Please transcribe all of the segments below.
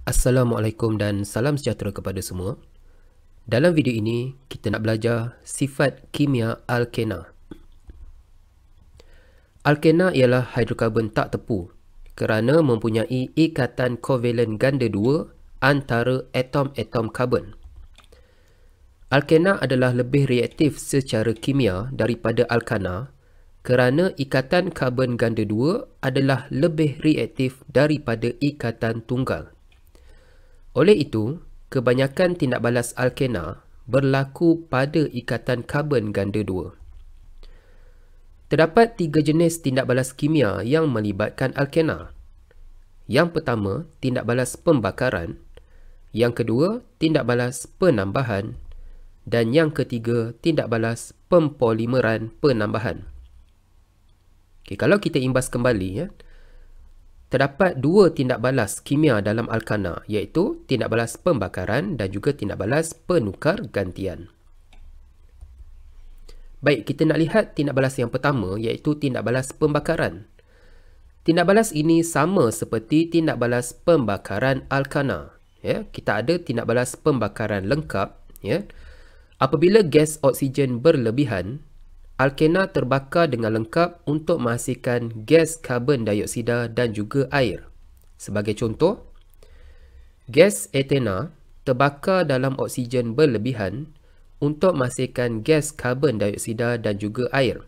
Assalamualaikum dan salam sejahtera kepada semua. Dalam video ini, kita nak belajar sifat kimia alkena. Alkena ialah hidrokarbon tak tepu kerana mempunyai ikatan kovalen ganda 2 antara atom-atom karbon. Alkena adalah lebih reaktif secara kimia daripada alkana kerana ikatan karbon ganda 2 adalah lebih reaktif daripada ikatan tunggal. Oleh itu, kebanyakan tindak balas alkena berlaku pada ikatan karbon ganda 2. Terdapat 3 jenis tindak balas kimia yang melibatkan alkena. Yang pertama, tindak balas pembakaran. Yang kedua, tindak balas penambahan. Dan yang ketiga, tindak balas pempolimeran penambahan. Okay, kalau kita imbas kembali, terdapat 2 tindak balas kimia dalam alkana, iaitu tindak balas pembakaran dan juga tindak balas penukar gantian. Baik, kita nak lihat tindak balas yang pertama, iaitu tindak balas pembakaran. Tindak balas ini sama seperti tindak balas pembakaran alkana. Kita ada tindak balas pembakaran lengkap. Apabila gas oksigen berlebihan, alkena terbakar dengan lengkap untuk menghasilkan gas karbon dioksida dan juga air. Sebagai contoh, gas etena terbakar dalam oksigen berlebihan untuk menghasilkan gas karbon dioksida dan juga air.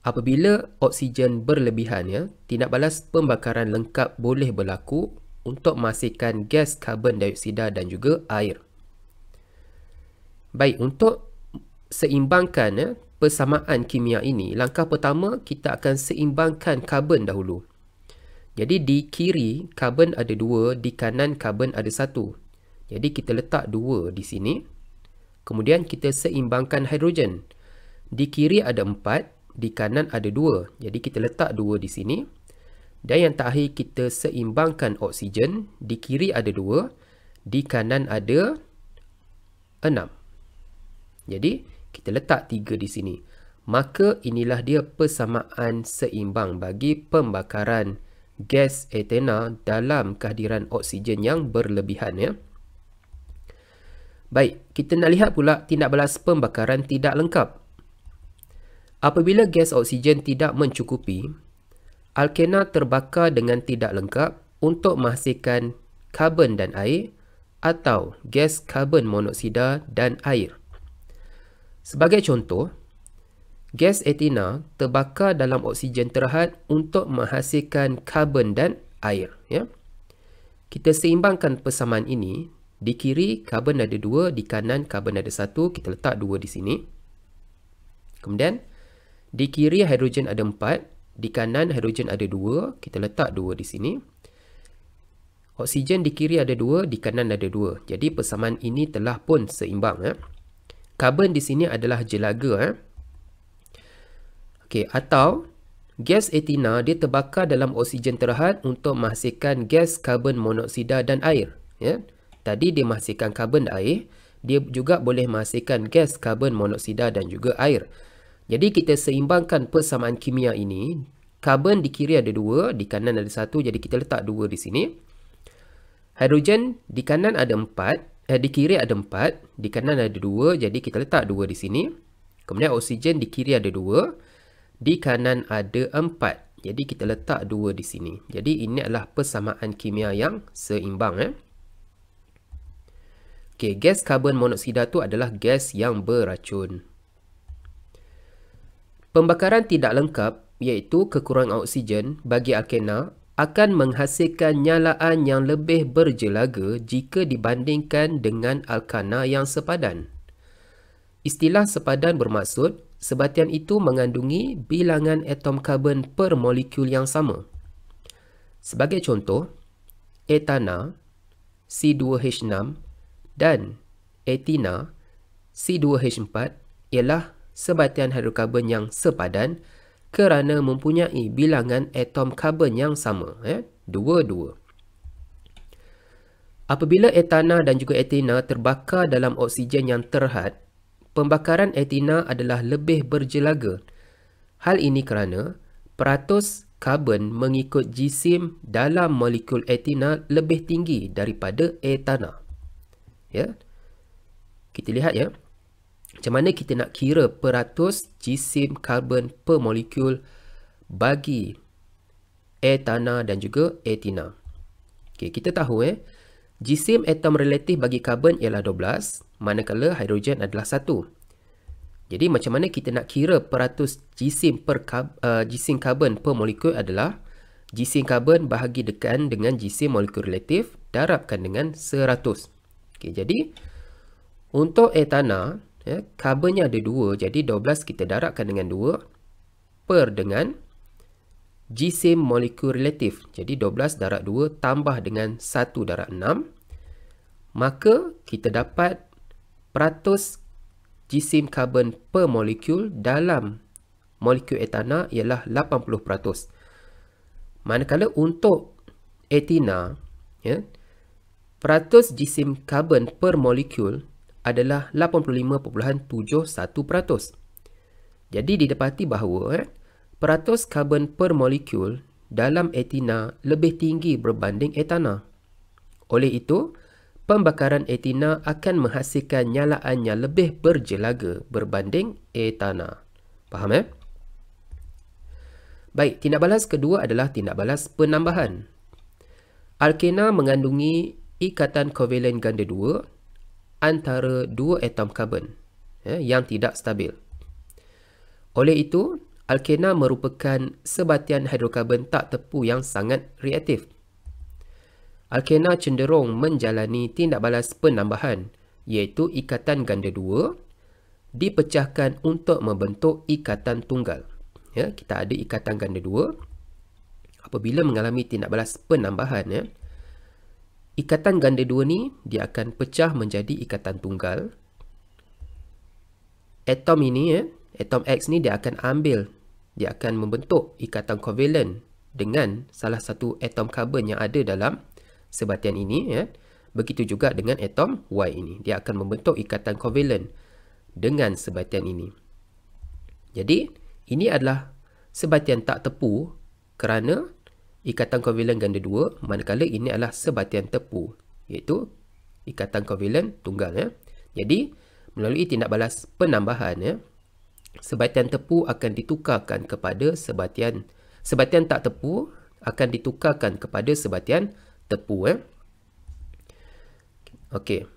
Apabila oksigen berlebihan, tindak balas pembakaran lengkap boleh berlaku untuk menghasilkan gas karbon dioksida dan juga air. Baik, untuk seimbangkan persamaan kimia ini, langkah pertama kita akan seimbangkan karbon dahulu. Jadi di kiri karbon ada 2, di kanan karbon ada 1. Jadi kita letak 2 di sini. Kemudian kita seimbangkan hidrogen. Di kiri ada 4, di kanan ada 2. Jadi kita letak 2 di sini. Dan yang terakhir kita seimbangkan oksigen. Di kiri ada 2, di kanan ada 6. Jadi kita letak 3 di sini. Maka inilah dia persamaan seimbang bagi pembakaran gas etena dalam kehadiran oksigen yang berlebihan. Baik, kita nak lihat pula tindak balas pembakaran tidak lengkap. Apabila gas oksigen tidak mencukupi, alkena terbakar dengan tidak lengkap untuk menghasilkan karbon dan air atau gas karbon monoksida dan air. Sebagai contoh, gas etena terbakar dalam oksigen terhad untuk menghasilkan karbon dan air. Kita seimbangkan persamaan ini. Di kiri karbon ada 2, di kanan karbon ada 1. Kita letak 2 di sini. Kemudian, di kiri hidrogen ada 4, di kanan hidrogen ada 2. Kita letak 2 di sini. Oksigen di kiri ada 2, di kanan ada 2. Jadi persamaan ini telah pun seimbang. Karbon di sini adalah jelaga. Okey, atau gas etena dia terbakar dalam oksigen terhad untuk menghasilkan gas karbon monoksida dan air. Tadi dia menghasilkan karbon dan air, dia juga boleh menghasilkan gas karbon monoksida dan juga air. Jadi kita seimbangkan persamaan kimia ini. Karbon di kiri ada 2, di kanan ada 1, jadi kita letak 2 di sini. Hidrogen di kanan ada 4. Di kiri ada 4, di kanan ada 2, jadi kita letak 2 di sini. Kemudian oksigen di kiri ada 2, di kanan ada 4. Jadi kita letak 2 di sini. Jadi ini adalah persamaan kimia yang seimbang. Okey, gas karbon monoksida tu adalah gas yang beracun. Pembakaran tidak lengkap, iaitu kekurangan oksigen bagi alkena, akan menghasilkan nyalaan yang lebih berjelaga jika dibandingkan dengan alkana yang sepadan. Istilah sepadan bermaksud sebatian itu mengandungi bilangan atom karbon per molekul yang sama. Sebagai contoh, etana C2H6 dan etina C2H4 ialah sebatian hidrokarbon yang sepadan kerana mempunyai bilangan atom karbon yang sama, 2-2. Apabila etana dan juga etina terbakar dalam oksigen yang terhad, pembakaran etina adalah lebih berjelaga. Hal ini kerana peratus karbon mengikut jisim dalam molekul etina lebih tinggi daripada etana. Ya. Kita lihat ya. Macam mana kita nak kira peratus jisim karbon per molekul bagi etana dan juga etina. Okey, kita tahu jisim atom relatif bagi karbon ialah 12, manakala hidrogen adalah 1. Jadi macam mana kita nak kira peratus jisim karbon per molekul adalah jisim karbon bahagi dekan dengan jisim molekul relatif darabkan dengan 100. Okey, jadi untuk etana, karbonnya ada 2, jadi 12 kita darabkan dengan 2 per dengan jisim molekul relatif. Jadi 12 darab 2 tambah dengan 1 darab 6. Maka kita dapat peratus jisim karbon per molekul dalam molekul etana ialah 80%. Manakala untuk etina, peratus jisim karbon per molekul adalah 85.71%. Jadi didapati bahawa peratus karbon per molekul dalam etina lebih tinggi berbanding etana. Oleh itu, pembakaran etina akan menghasilkan nyalaan yang lebih berjelaga berbanding etana. Faham Baik, tindak balas kedua adalah tindak balas penambahan. Alkena mengandungi ikatan kovalen ganda 2 antara dua atom karbon yang tidak stabil. Oleh itu, alkena merupakan sebatian hidrokarbon tak tepu yang sangat reaktif. Alkena cenderung menjalani tindak balas penambahan, iaitu ikatan ganda 2 dipecahkan untuk membentuk ikatan tunggal. Kita ada ikatan ganda 2. Apabila mengalami tindak balas penambahan, ikatan ganda 2 ni dia akan pecah menjadi ikatan tunggal. Atom ini, atom X ni dia akan membentuk ikatan kovalen dengan salah satu atom karbon yang ada dalam sebatian ini. Begitu juga dengan atom Y ini. Dia akan membentuk ikatan kovalen dengan sebatian ini. Jadi, ini adalah sebatian tak tepu kerana ikatan kovalen ganda 2, manakala ini adalah sebatian tepu, iaitu ikatan kovalen tunggal. Jadi, melalui tindak balas penambahan, sebatian tepu akan ditukarkan kepada sebatian tak tepu akan ditukarkan kepada sebatian tepu. Okey.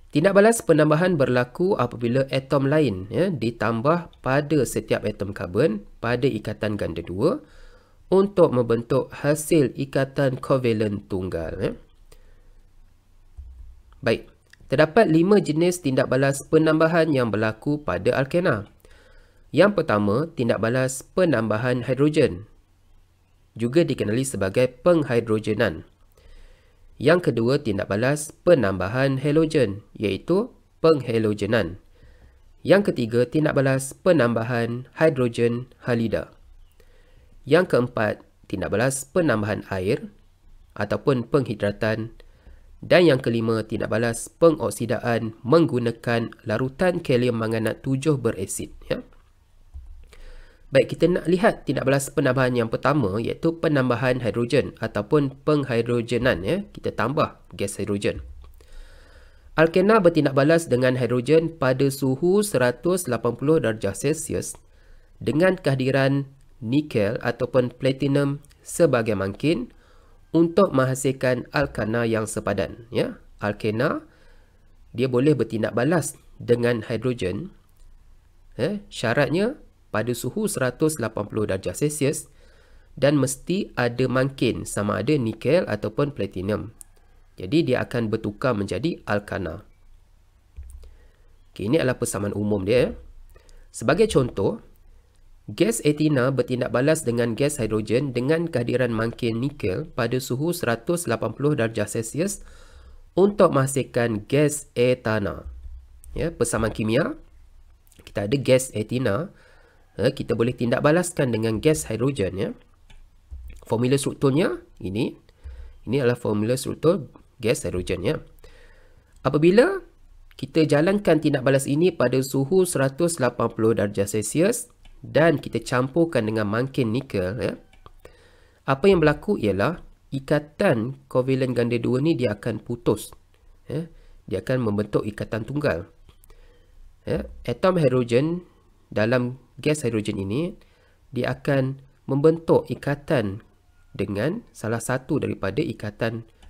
Tindak balas penambahan berlaku apabila atom lain ditambah pada setiap atom karbon pada ikatan ganda 2 untuk membentuk hasil ikatan kovalen tunggal. Baik. Terdapat 5 jenis tindak balas penambahan yang berlaku pada alkena. Yang pertama, tindak balas penambahan hidrogen, juga dikenali sebagai penghidrogenan. Yang kedua, tindak balas penambahan halogen, iaitu penghalogenan. Yang ketiga, tindak balas penambahan hidrogen halida. Yang keempat, tindak balas penambahan air ataupun penghidratan. Dan yang kelima, tindak balas pengoksidaan menggunakan larutan kalium manganat 7 berasid. Baik, kita nak lihat tindak balas penambahan yang pertama, iaitu penambahan hidrogen ataupun penghidrogenan. Kita tambah gas hidrogen. Alkena bertindak balas dengan hidrogen pada suhu 180 darjah Celsius dengan kehadiran nikel ataupun platinum sebagai mangkin untuk menghasilkan alkana yang sepadan. Alkena dia boleh bertindak balas dengan hidrogen. Syaratnya pada suhu 180 darjah Celsius dan mesti ada mangkin sama ada nikel ataupun platinum. Jadi dia akan bertukar menjadi alkana. Ini adalah persamaan umum dia. Sebagai contoh, gas etina bertindak balas dengan gas hidrogen dengan kehadiran mangkin nikel pada suhu 180 darjah Celsius untuk menghasilkan gas etana. Persamaan kimia, kita ada gas etina. Kita boleh tindak balaskan dengan gas hidrogen. Formula strukturnya ini adalah formula struktur gas hidrogen. Apabila kita jalankan tindak balas ini pada suhu 180 darjah Celsius dan kita campurkan dengan mangkin nikel, apa yang berlaku ialah ikatan kovalen ganda 2 ni dia akan putus. Dia akan membentuk ikatan tunggal. Atom hidrogen dalam gas hidrogen ini, dia akan membentuk ikatan dengan salah satu daripada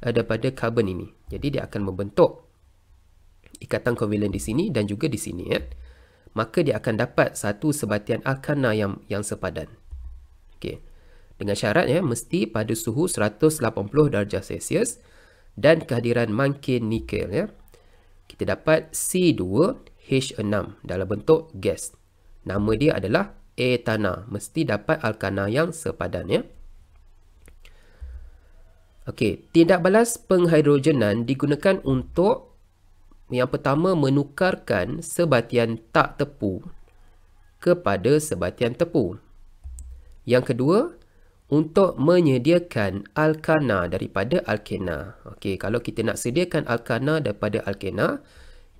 daripada karbon ini. Jadi dia akan membentuk ikatan kovalen di sini dan juga di sini. Maka dia akan dapat satu sebatian alkana yang sepadan. Okey. Dengan syarat mesti pada suhu 180 darjah Celsius dan kehadiran mangkin nikel. Kita dapat C2H6 dalam bentuk gas. Nama dia adalah etana. Mesti dapat alkana yang sepadan. Okey, tindak balas penghidrogenan digunakan untuk yang pertama menukarkan sebatian tak tepu kepada sebatian tepu. Yang kedua, untuk menyediakan alkana daripada alkena. Okey, kalau kita nak sediakan alkana daripada alkena,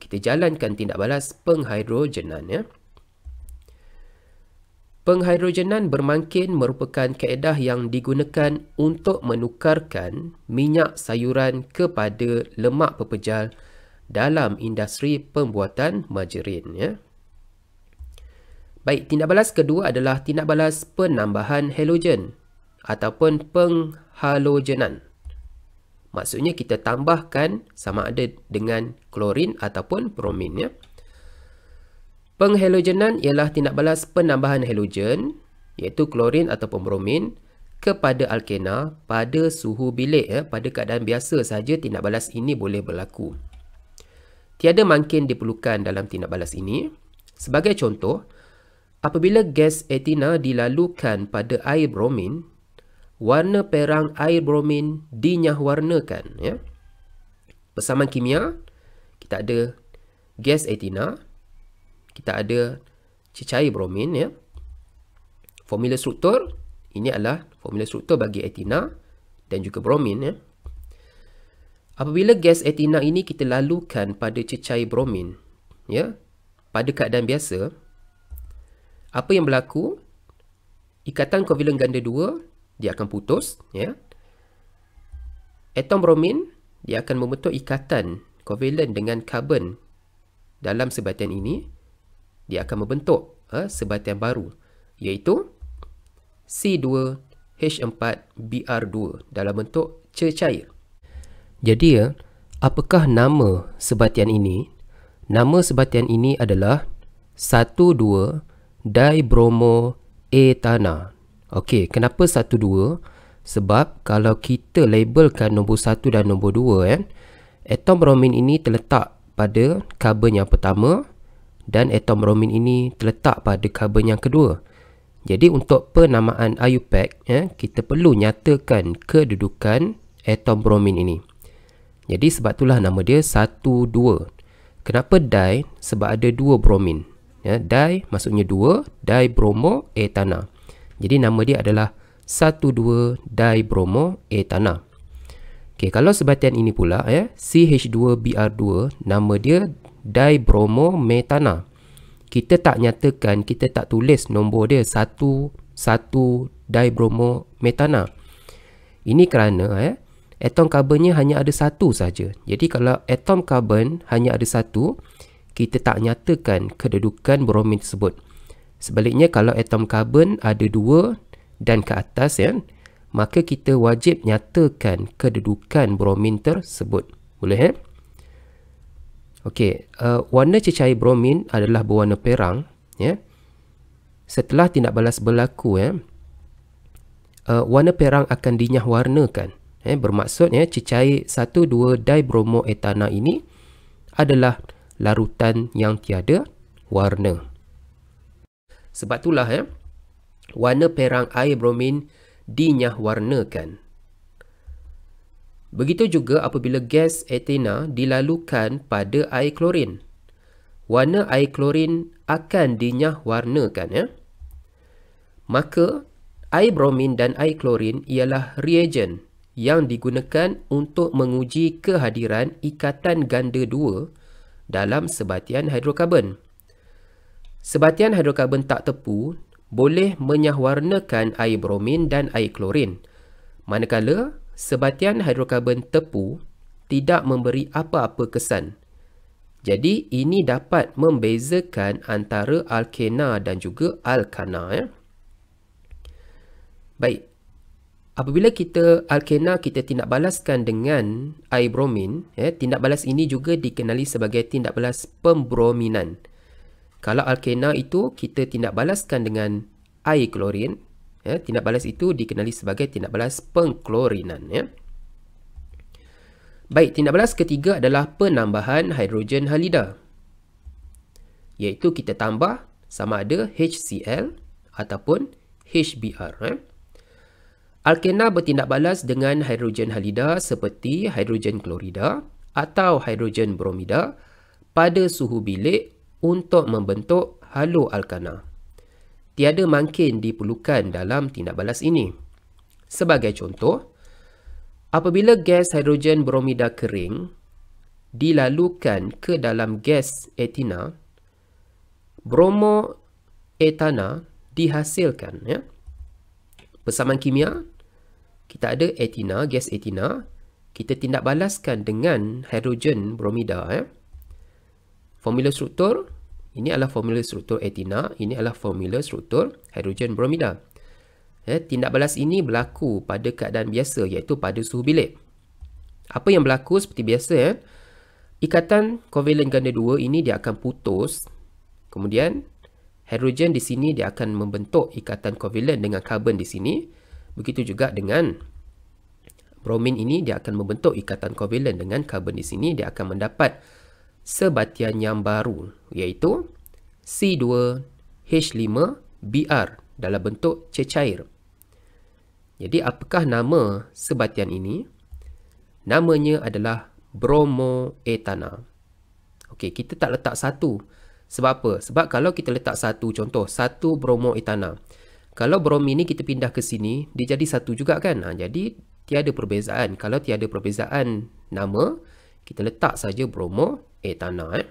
kita jalankan tindak balas penghidrogenan. Penghidrogenan bermangkin merupakan kaedah yang digunakan untuk menukarkan minyak sayuran kepada lemak pepejal dalam industri pembuatan margarin. Baik, tindak balas kedua adalah tindak balas penambahan halogen ataupun penghalogenan. Maksudnya kita tambahkan sama ada dengan klorin ataupun bromin. Penghalogenan ialah tindak balas penambahan halogen, iaitu klorin ataupun bromin, kepada alkena pada suhu bilik. Pada keadaan biasa saja tindak balas ini boleh berlaku. Tiada mangkin diperlukan dalam tindak balas ini. Sebagai contoh, apabila gas etina dilalukan pada air bromin, warna perang air bromin dinyahwarnakan. Persamaan kimia, kita ada gas etina, kita ada cecair bromin. Formula struktur, ini adalah formula struktur bagi etina dan juga bromin. Apabila gas etina ini kita lalukan pada cecair bromin, pada keadaan biasa, apa yang berlaku? Ikatan kovalen ganda 2 dia akan putus. Atom bromin dia akan membentuk ikatan kovalen dengan karbon dalam sebatian ini. Dia akan membentuk sebatian baru, iaitu C2H4Br2 dalam bentuk cecair. Jadi apakah nama sebatian ini? Nama sebatian ini adalah 1,2-dibromoetana. Okey, kenapa 1,2? Sebab kalau kita labelkan nombor 1 dan nombor 2, atom bromin ini terletak pada karbon yang pertama dan atom bromin ini terletak pada karbon yang kedua. Jadi untuk penamaan IUPAC, kita perlu nyatakan kedudukan atom bromin ini. Jadi sebab itulah nama dia 1,2. Kenapa di? Sebab ada 2 bromin. Di maksudnya 2, dibromoetana. Jadi nama dia adalah 1,2-dibromoetana. Okey, kalau sebatian ini pula CH2Br2, nama dia dibromometana. Kita tak nyatakan, kita tak tulis nombor dia 1,1-dibromometana. Ini kerana atom karbonnya hanya ada satu saja. Jadi kalau atom karbon hanya ada satu, kita tak nyatakan kedudukan bromin tersebut. Sebaliknya kalau atom karbon ada 2 dan ke atas, maka kita wajib nyatakan kedudukan bromin tersebut. Boleh? Okey, warna cecair bromin adalah berwarna perang. Setelah tindak balas berlaku, warna perang akan dinyahwarnakan. Bermaksud cecair 1,2-dibromoetana ini adalah larutan yang tiada warna. Sebab itulah warna perang air bromin dinyahwarnakan. Begitu juga apabila gas etina dilalukan pada air klorin, warna air klorin akan dinyahwarnakan. Maka air bromin dan air klorin ialah reagen yang digunakan untuk menguji kehadiran ikatan ganda 2 dalam sebatian hidrokarbon. Sebatian hidrokarbon tak tepu boleh menyahwarnakan air bromin dan air klorin Manakala sebatian hidrokarbon tepu tidak memberi apa-apa kesan. Jadi ini dapat membezakan antara alkena dan juga alkana. Baik, apabila kita alkena kita tindak balaskan dengan air bromin, tindak balas ini juga dikenali sebagai tindak balas pembrominan. Kalau alkena itu kita tindak balaskan dengan air klorin, tindak balas itu dikenali sebagai tindak balas pengklorinan. Baik, tindak balas ketiga adalah penambahan hidrogen halida, iaitu kita tambah sama ada HCl ataupun HBr. Alkena bertindak balas dengan hidrogen halida seperti hidrogen klorida atau hidrogen bromida pada suhu bilik untuk membentuk haloalkana. Tiada mangkin diperlukan dalam tindak balas ini. Sebagai contoh, apabila gas hidrogen bromida kering dilalukan ke dalam gas etina, bromoetana dihasilkan. Persamaan kimia, kita ada etina, gas etina, kita tindak balaskan dengan hidrogen bromida. Formula struktur, ini adalah formula struktur etina, ini adalah formula struktur hidrogen bromida. Tindak balas ini berlaku pada keadaan biasa, iaitu pada suhu bilik. Apa yang berlaku seperti biasa, ikatan kovalen ganda 2 ini dia akan putus. Kemudian hidrogen di sini dia akan membentuk ikatan kovalen dengan karbon di sini. Begitu juga dengan bromin ini dia akan membentuk ikatan kovalen dengan karbon di sini. Dia akan mendapat sebatian yang baru, iaitu C2H5Br dalam bentuk cecair. Jadi apakah nama sebatian ini? Namanya adalah bromoetana. Okey, kita tak letak satu. Sebab apa? Sebab kalau kita letak satu, contoh satu bromoetana. Kalau bromin ni kita pindah ke sini, dia jadi satu juga kan? Jadi tiada perbezaan. Kalau tiada perbezaan nama, kita letak saja bromoetana.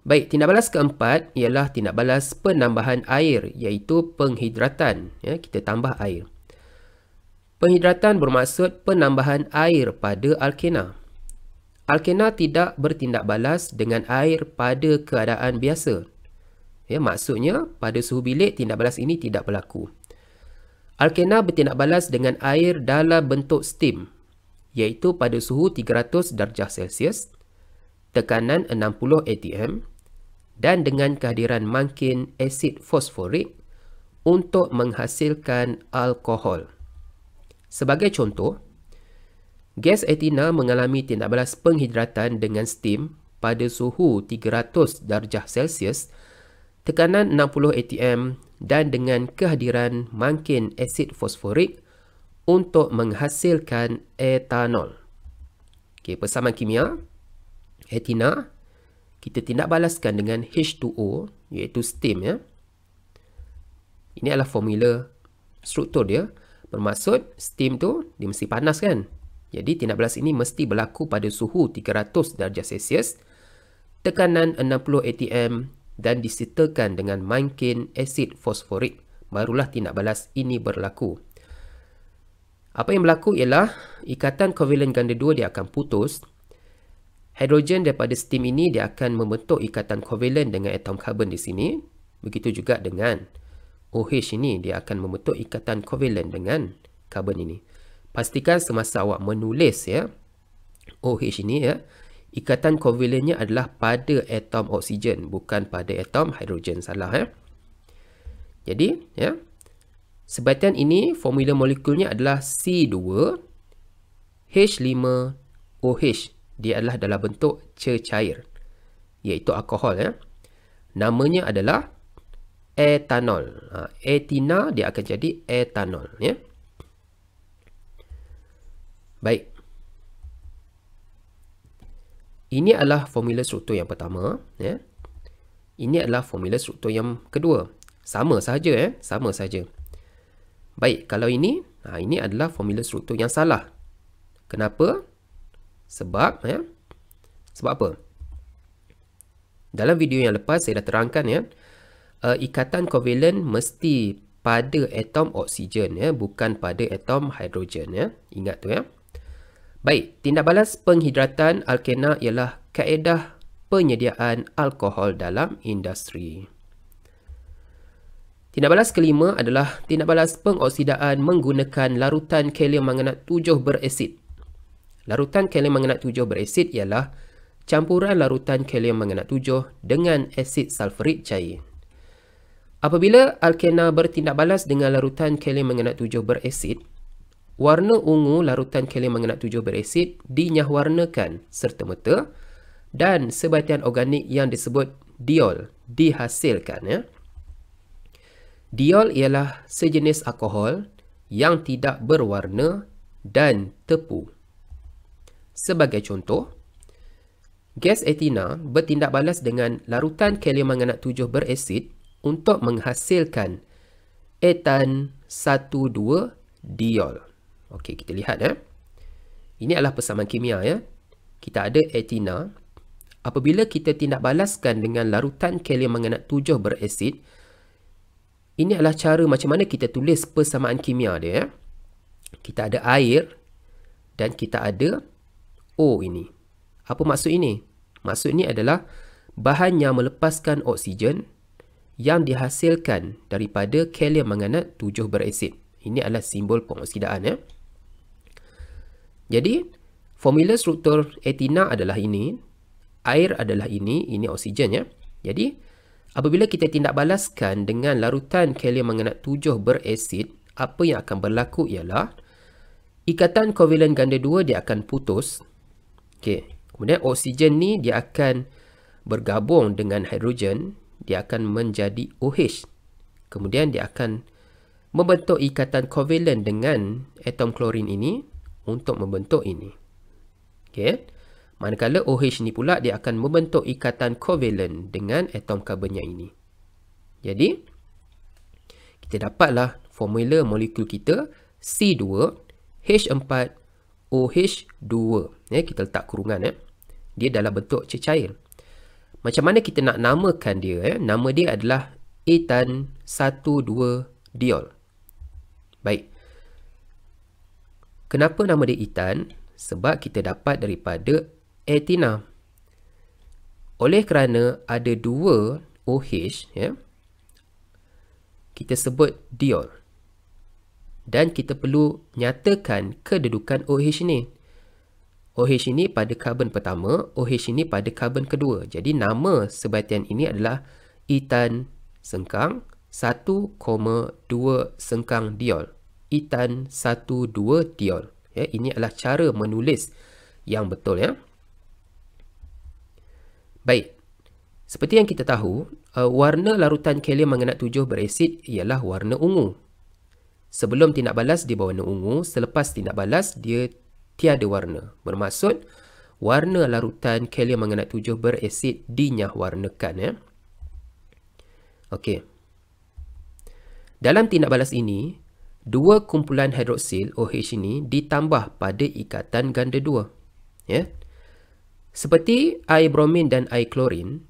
Baik, tindak balas keempat ialah tindak balas penambahan air, iaitu penghidratan. Kita tambah air. Penghidratan bermaksud penambahan air pada alkena. Alkena tidak bertindak balas dengan air pada keadaan biasa. Maksudnya, pada suhu bilik tindak balas ini tidak berlaku. Alkena bertindak balas dengan air dalam bentuk steam, iaitu pada suhu 300 darjah Celsius, tekanan 60 atm, dan dengan kehadiran mangkin asid fosforik untuk menghasilkan alkohol. Sebagai contoh, gas etina mengalami tindak balas penghidratan dengan steam pada suhu 300 darjah Celsius, tekanan 60 atm, dan dengan kehadiran mangkin asid fosforik untuk menghasilkan etanol. Okey, persamaan kimia, etina kita tindak balaskan dengan H2O, iaitu steam. Ini adalah formula struktur dia. Bermaksud steam tu dia mesti panas kan. Jadi tindak balas ini mesti berlaku pada suhu 300 darjah Celsius, tekanan 60 atm, dan disertakan dengan mangkin asid fosforik. Barulah tindak balas ini berlaku. Apa yang berlaku ialah ikatan kovalen ganda 2 dia akan putus. Hidrogen daripada steam ini dia akan membentuk ikatan kovalen dengan atom karbon di sini. Begitu juga dengan OH ini dia akan membentuk ikatan kovalen dengan karbon ini. Pastikan semasa awak menulis OH ini ikatan kovalennya adalah pada atom oksigen, bukan pada atom hidrogen. Salah Jadi sebatian ini formula molekulnya adalah C2H5OH. Dia adalah dalam bentuk cecair, iaitu alkohol. Namanya adalah etanol. Etina dia akan jadi etanol. Baik. Ini adalah formula struktur yang pertama. Ini adalah formula struktur yang kedua. Sama saja. Sama saja. Baik, kalau ini adalah formula struktur yang salah. Kenapa? Sebab apa? Dalam video yang lepas saya dah terangkan ikatan kovalen mesti pada atom oksigen, ya, bukan pada atom hidrogen, ya. Ingat tu, ya. Baik, tindak balas penghidratan alkena ialah kaedah penyediaan alkohol dalam industri. Tindak balas kelima adalah tindak balas pengoksidaan menggunakan larutan kalium manganat 7 berasid. Larutan kalium manganat 7 berasid ialah campuran larutan kalium manganat 7 dengan asid sulfurik cair. Apabila alkena bertindak balas dengan larutan kalium manganat 7 berasid, warna ungu larutan kalium manganat 7 berasid dinyahwarnakan serta-merta dan sebatian organik yang disebut diol dihasilkan, ya. Diol ialah sejenis alkohol yang tidak berwarna dan tepu. Sebagai contoh, gas etina bertindak balas dengan larutan kalium manganat 7 berasid untuk menghasilkan etan 1,2-diol. Okey, kita lihat, ya. Ini adalah persamaan kimia, ya. Kita ada etina. Apabila kita tindak balaskan dengan larutan kalium manganat 7 berasid, ini adalah cara macam mana kita tulis persamaan kimia dia, ya. Kita ada air dan kita ada O ini. Apa maksud ini? Maksud ini adalah bahan yang melepaskan oksigen yang dihasilkan daripada kalium manganat 7 berasid. Ini adalah simbol pengoksidaan, ya. Jadi, formula struktur etina adalah ini, air adalah ini oksigen, ya. Jadi, apabila kita tindak balaskan dengan larutan kalium manganat 7 berasid, apa yang akan berlaku ialah ikatan kovalen ganda 2 dia akan putus. Okey. Kemudian oksigen ni dia akan bergabung dengan hidrogen, dia akan menjadi OH. Kemudian dia akan membentuk ikatan kovalen dengan atom klorin ini untuk membentuk ini. Okey. Manakala OH ni pula dia akan membentuk ikatan kovalen dengan atom karbonnya ini. Jadi, kita dapatlah formula molekul kita C2H4OH2. Ya, kita letak kurungan, ya. Dia dalam bentuk cecair. Macam mana kita nak namakan dia, ya? Nama dia adalah etan 1,2-diol. Baik. Kenapa nama dia etan? Sebab kita dapat daripada etina. Oleh kerana ada 2 OH, ya, kita sebut diol. Dan kita perlu nyatakan kedudukan OH ini. OH ini pada karbon pertama, OH ini pada karbon kedua. Jadi nama sebatian ini adalah etan sengkang 1,2 sengkang diol. Etan 1,2 diol. Ya, ini adalah cara menulis yang betul, ya. Baik. Seperti yang kita tahu, warna larutan kalium manganat 7 berasid ialah warna ungu. Sebelum tindak balas dia berwarna ungu, selepas tindak balas dia tiada warna. Bermaksud warna larutan kalium manganat 7 berasid dinyahwarnakan, ya. Okey. Dalam tindak balas ini, 2 kumpulan hidroksil OH ini ditambah pada ikatan ganda 2, ya. Seperti air bromin dan air klorin,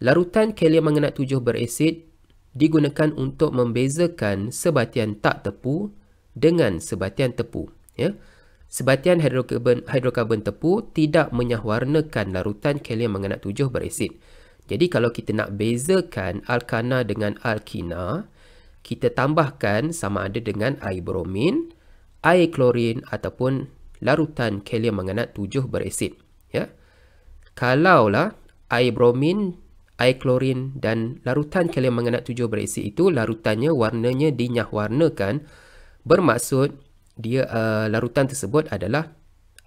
larutan kalium manganat 7 berasid digunakan untuk membezakan sebatian tak tepu dengan sebatian tepu, ya. Sebatian hidrokarbon tepu tidak menyahwarnakan larutan kalium manganat 7 berasid. Jadi kalau kita nak bezakan alkana dengan alkina, kita tambahkan sama ada dengan air bromin, air klorin ataupun larutan kalium manganat 7 berasid, ya. Kalaulah air bromin, air klorin dan larutan kalium manganat 7 berasid itu larutannya warnanya dinyahwarnakan, bermaksud dia larutan tersebut adalah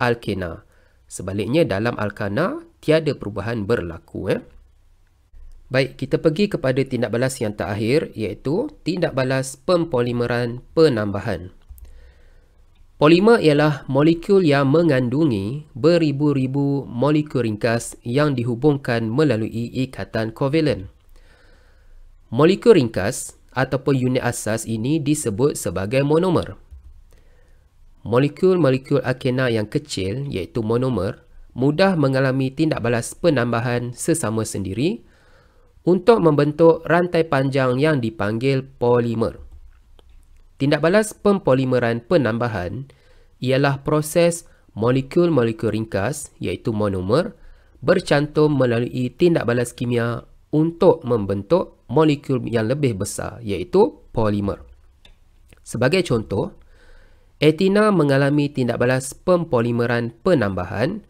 alkena. Sebaliknya dalam alkana tiada perubahan berlaku, ya. Baik, kita pergi kepada tindak balas yang terakhir, iaitu tindak balas pempolimeran penambahan. Polimer ialah molekul yang mengandungi beribu-ribu molekul ringkas yang dihubungkan melalui ikatan kovalen. Molekul ringkas ataupun unit asas ini disebut sebagai monomer. Molekul-molekul alkena yang kecil, iaitu monomer, mudah mengalami tindak balas penambahan sesama sendiri untuk membentuk rantai panjang yang dipanggil polimer. tindak balas pempolimeran penambahan ialah proses molekul-molekul ringkas iaitu monomer bercantum melalui tindak balas kimia untuk membentuk molekul yang lebih besar iaitu polimer. Sebagai contoh, etina mengalami tindak balas pempolimeran penambahan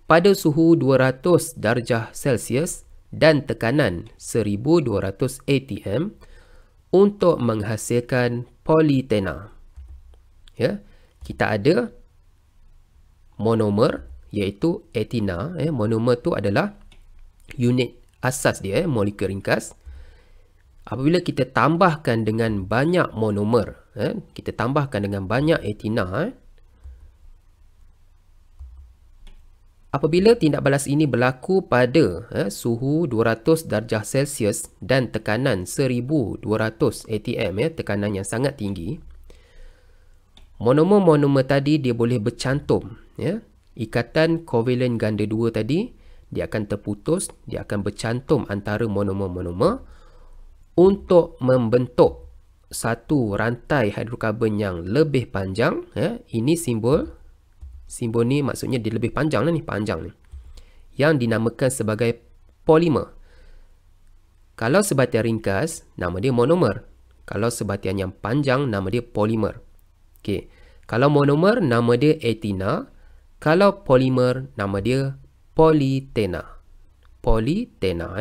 pada suhu 200 darjah Celsius dan tekanan 1200 atm untuk menghasilkan politena. Ya, kita ada monomer iaitu etina. Monomer tu adalah unit asas dia, molekul ringkas. Apabila kita tambahkan dengan banyak monomer, kita tambahkan dengan banyak etina, apabila tindak balas ini berlaku pada suhu 200 darjah Celsius dan tekanan 1200 atm, tekanan yang sangat tinggi, monomer-monomer tadi dia boleh bercantum. Ikatan kovalen ganda 2 tadi, dia akan terputus, dia akan bercantum antara monomer-monomer untuk membentuk satu rantai hidrokarbon yang lebih panjang. Ini simbol ni maksudnya dia lebih panjang lah ni, panjang ni, yang dinamakan sebagai polimer. Kalau sebatian ringkas, nama dia monomer. Kalau sebatian yang panjang, nama dia polimer. Okey. Kalau monomer, nama dia etina. Kalau polimer, nama dia politena. Politena.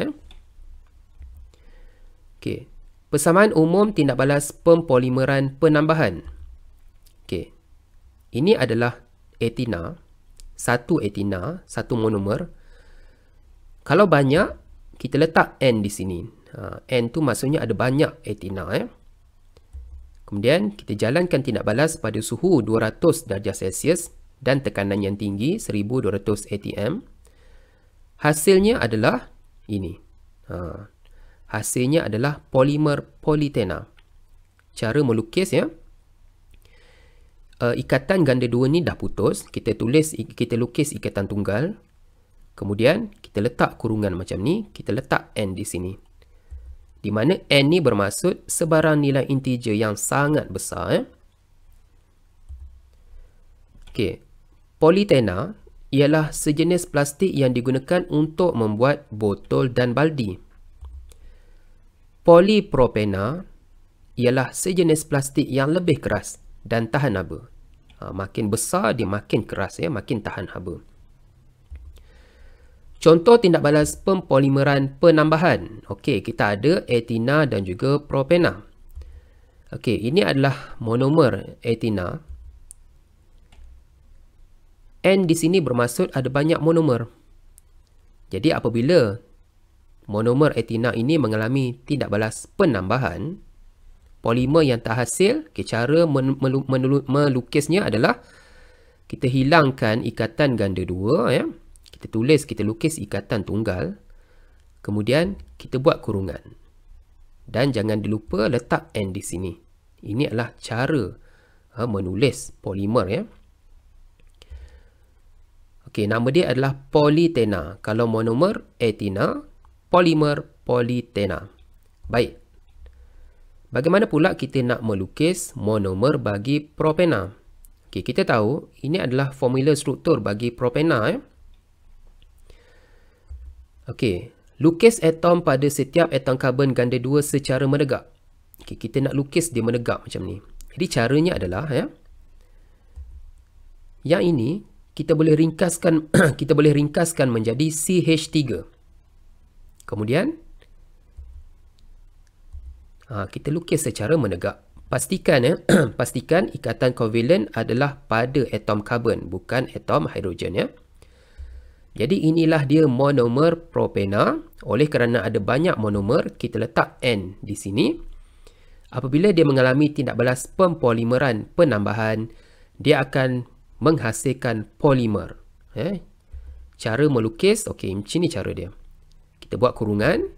Okey. Persamaan umum tindak balas pempolimeran penambahan. Okey. Ini adalah etina. Satu etina, satu monomer. Kalau banyak, kita letak N di sini. N tu maksudnya ada banyak etina. Kemudian, kita jalankan tindak balas pada suhu 200 darjah Celsius dan tekanan yang tinggi, 1200 atm. Hasilnya adalah ini. Hasilnya adalah polimer politena. Cara melukis ya. Ikatan ganda 2 ni dah putus. Kita lukis ikatan tunggal. Kemudian kita letak kurungan macam ni. Kita letak N di sini. Di mana N ni bermaksud sebarang nilai integer yang sangat besar. Okey. Politena ialah sejenis plastik yang digunakan untuk membuat botol dan baldi. Polipropena ialah sejenis plastik yang lebih keras dan tahan haba. Makin besar dia makin keras ya, makin tahan haba. Contoh tindak balas pempolimeran penambahan. Okey, kita ada etina dan juga propena. Okey, ini adalah monomer etina. N di sini bermaksud ada banyak monomer. Jadi apabila monomer etina ini mengalami tindak balas penambahan, polimer yang terhasil, cara melukisnya adalah kita hilangkan ikatan ganda 2 ya. Kita lukis ikatan tunggal. Kemudian kita buat kurungan. Dan jangan dilupa letak N di sini. Ini adalah cara menulis polimer ya. Okey, nama dia adalah politena. Kalau monomer etina, polimer politena. Baik. Bagaimana pula kita nak melukis monomer bagi propena? Okey, kita tahu ini adalah formula struktur bagi propena ya. Okey, lukis atom pada setiap atom karbon ganda 2 secara menegak. Okey, kita nak lukis dia menegak macam ni. Jadi caranya adalah ya. Yang ini kita boleh ringkaskan menjadi CH3. Kemudian kita lukis secara menegak. Pastikan ya, pastikan ikatan kovalen adalah pada atom karbon, bukan atom hidrogen ya. Jadi inilah dia monomer propena. Oleh kerana ada banyak monomer, kita letak N di sini. Apabila dia mengalami tindak balas pempolimeran penambahan, dia akan menghasilkan polimer. Cara melukis, okey, macam ni cara dia. Kita buat kurungan,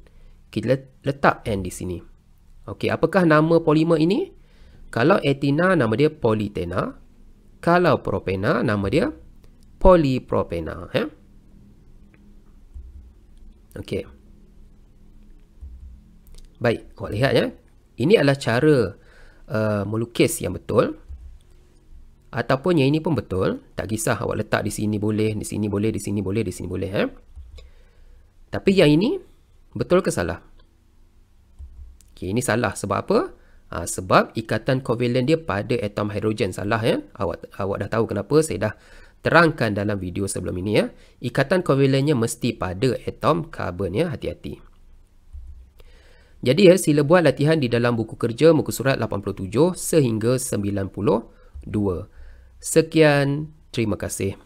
kita letak N di sini. Okey, apakah nama polimer ini? Kalau etina, nama dia politena. Kalau propena, nama dia polipropena. Okey. Baik, awak lihat ya. Ini adalah cara melukis yang betul. Ataupun yang ini pun betul. Tak kisah awak letak di sini boleh, di sini boleh, di sini boleh, di sini boleh. Tapi yang ini betul ke salah? Okay, ini salah. Sebab apa? Sebab ikatan kovalent dia pada atom hidrogen. Salah ya. Awak dah tahu kenapa. Saya dah terangkan dalam video sebelum ini ya. Ikatan kovalentnya mesti pada atom karbon ya. Hati-hati. Jadi ya, sila buat latihan di dalam buku kerja muka surat 87 sehingga 92. Sekian, terima kasih.